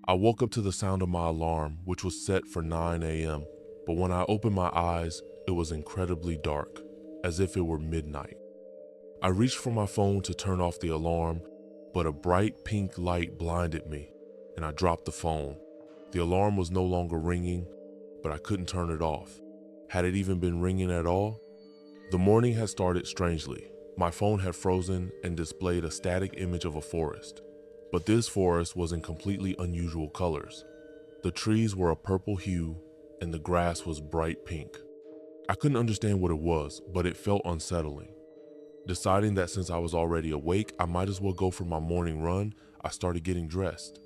I woke up to the sound of my alarm, which was set for 9 a.m., but when I opened my eyes, it was incredibly dark, as if it were midnight. I reached for my phone to turn off the alarm, but a bright pink light blinded me, and I dropped the phone. The alarm was no longer ringing, but I couldn't turn it off. Had it even been ringing at all? The morning had started strangely. My phone had frozen and displayed a static image of a forest. But this forest was in completely unusual colors. The trees were a purple hue, and the grass was bright pink. I couldn't understand what it was, but it felt unsettling. Deciding that since I was already awake, I might as well go for my morning run, I started getting dressed.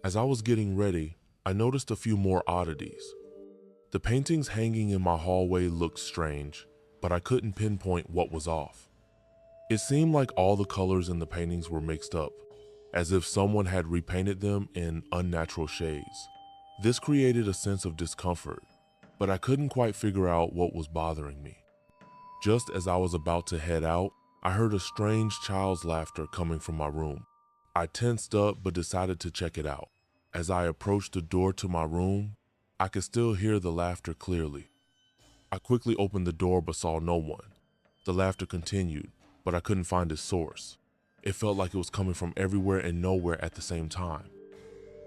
As I was getting ready, I noticed a few more oddities. The paintings hanging in my hallway looked strange, but I couldn't pinpoint what was off. It seemed like all the colors in the paintings were mixed up, as if someone had repainted them in unnatural shades. This created a sense of discomfort, but I couldn't quite figure out what was bothering me. Just as I was about to head out, I heard a strange child's laughter coming from my room. I tensed up but decided to check it out. As I approached the door to my room, I could still hear the laughter clearly. I quickly opened the door but saw no one. The laughter continued, but I couldn't find its source. It felt like it was coming from everywhere and nowhere at the same time.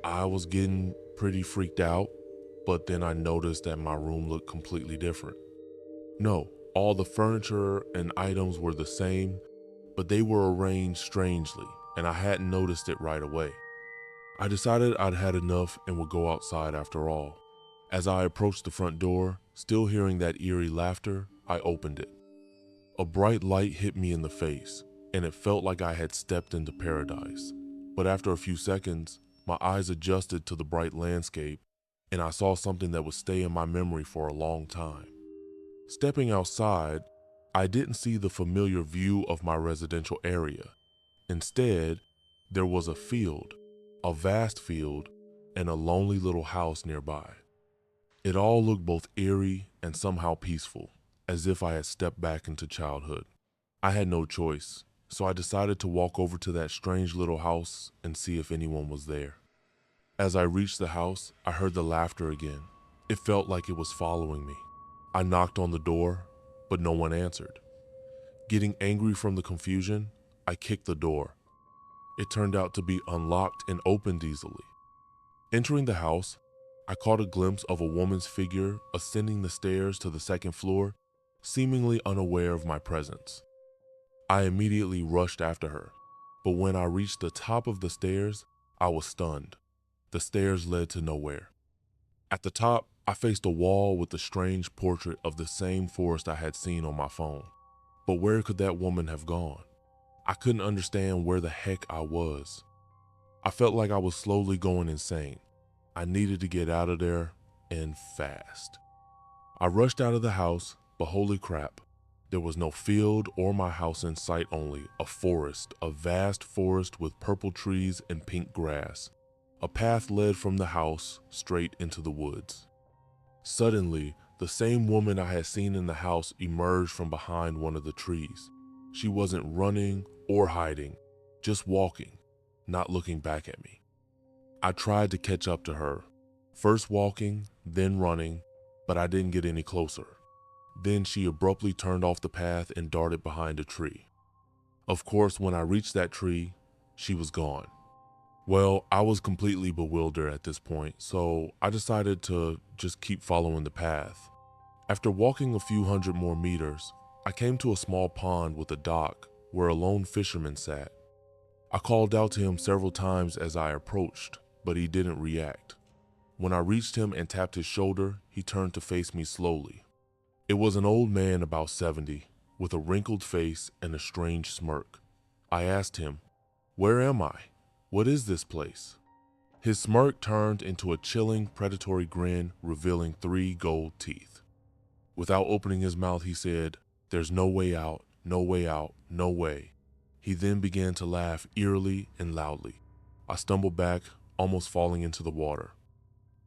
I was getting pretty freaked out, but then I noticed that my room looked completely different. No, all the furniture and items were the same, but they were arranged strangely, and I hadn't noticed it right away. I decided I'd had enough and would go outside after all. As I approached the front door, still hearing that eerie laughter, I opened it. A bright light hit me in the face, and it felt like I had stepped into paradise. But after a few seconds, my eyes adjusted to the bright landscape, and I saw something that would stay in my memory for a long time. Stepping outside, I didn't see the familiar view of my residential area. Instead, there was a field, a vast field, and a lonely little house nearby. It all looked both eerie and somehow peaceful, as if I had stepped back into childhood. I had no choice, so I decided to walk over to that strange little house and see if anyone was there. As I reached the house, I heard the laughter again. It felt like it was following me. I knocked on the door, but no one answered. Getting angry from the confusion, I kicked the door. It turned out to be unlocked and opened easily. Entering the house, I caught a glimpse of a woman's figure ascending the stairs to the second floor, seemingly unaware of my presence. I immediately rushed after her, but when I reached the top of the stairs, I was stunned. The stairs led to nowhere. At the top, I faced a wall with a strange portrait of the same forest I had seen on my phone. But where could that woman have gone? I couldn't understand where the heck I was. I felt like I was slowly going insane. I needed to get out of there, and fast. I rushed out of the house, but holy crap, there was no field or my house in sight, only a forest, a vast forest with purple trees and pink grass. A path led from the house straight into the woods. Suddenly, the same woman I had seen in the house emerged from behind one of the trees. She wasn't running or hiding, just walking, not looking back at me. I tried to catch up to her, first walking, then running, but I didn't get any closer. Then she abruptly turned off the path and darted behind a tree. Of course, when I reached that tree, she was gone. Well, I was completely bewildered at this point, so I decided to just keep following the path. After walking a few hundred more meters, I came to a small pond with a dock where a lone fisherman sat. I called out to him several times as I approached, but he didn't react. When I reached him and tapped his shoulder, he turned to face me slowly. It was an old man about 70, with a wrinkled face and a strange smirk. I asked him, "Where am I? What is this place?" His smirk turned into a chilling, predatory grin, revealing 3 gold teeth. Without opening his mouth, he said, "There's no way out, no way out, no way." He then began to laugh eerily and loudly. I stumbled back, almost falling into the water.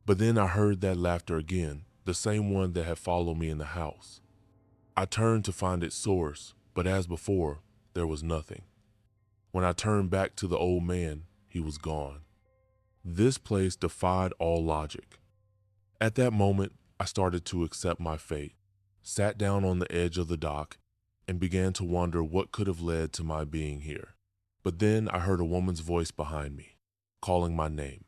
But then I heard that laughter again, the same one that had followed me in the house. I turned to find its source, but as before, there was nothing. When I turned back to the old man, he was gone. This place defied all logic. At that moment, I started to accept my fate, sat down on the edge of the dock, and began to wonder what could have led to my being here. But then I heard a woman's voice behind me, calling my name.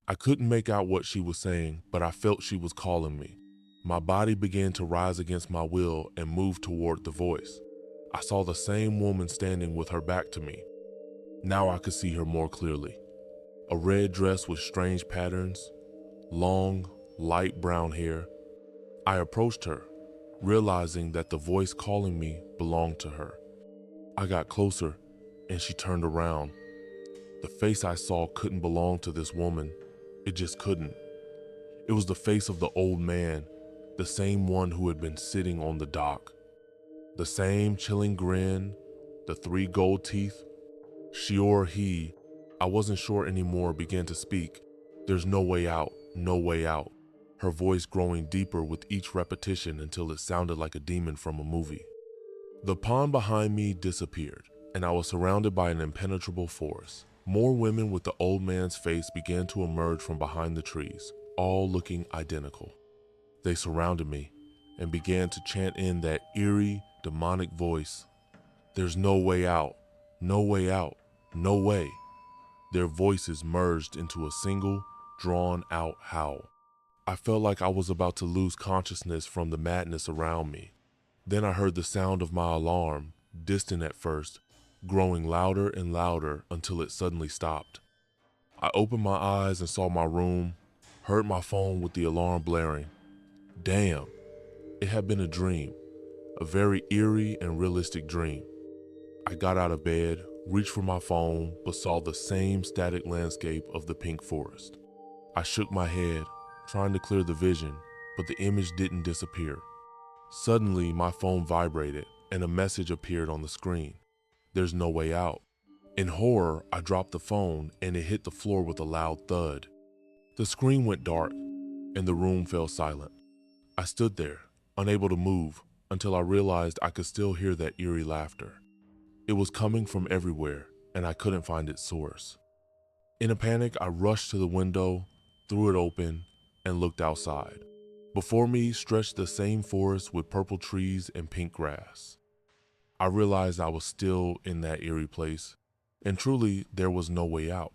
I couldn't make out what she was saying, but I felt she was calling me. My body began to rise against my will and move toward the voice. I saw the same woman standing with her back to me. Now I could see her more clearly. A red dress with strange patterns, long, light brown hair. I approached her, realizing that the voice calling me belonged to her. I got closer, and she turned around. The face I saw couldn't belong to this woman. It just couldn't. It was the face of the old man, the same one who had been sitting on the dock. The same chilling grin, the 3 gold teeth. She or he, I wasn't sure anymore, began to speak. There's no way out, no way out. Her voice growing deeper with each repetition until it sounded like a demon from a movie. The pond behind me disappeared, and I was surrounded by an impenetrable forest. More women with the old man's face began to emerge from behind the trees, all looking identical. They surrounded me and began to chant in that eerie, demonic voice. There's no way out, no way out, no way. Their voices merged into a single, drawn-out howl. I felt like I was about to lose consciousness from the madness around me. Then I heard the sound of my alarm, distant at first, growing louder and louder until it suddenly stopped. I opened my eyes and saw my room, heard my phone with the alarm blaring. Damn, it had been a dream, a very eerie and realistic dream. I got out of bed, reached for my phone, but saw the same static landscape of the pink forest. I shook my head, trying to clear the vision, but the image didn't disappear. Suddenly, my phone vibrated and a message appeared on the screen. There's no way out. In horror, I dropped the phone and it hit the floor with a loud thud. The screen went dark and the room fell silent. I stood there, unable to move, until I realized I could still hear that eerie laughter. It was coming from everywhere and I couldn't find its source. In a panic, I rushed to the window, threw it open, and looked outside. Before me stretched the same forest with purple trees and pink grass. I realized I was still in that eerie place, and truly there was no way out.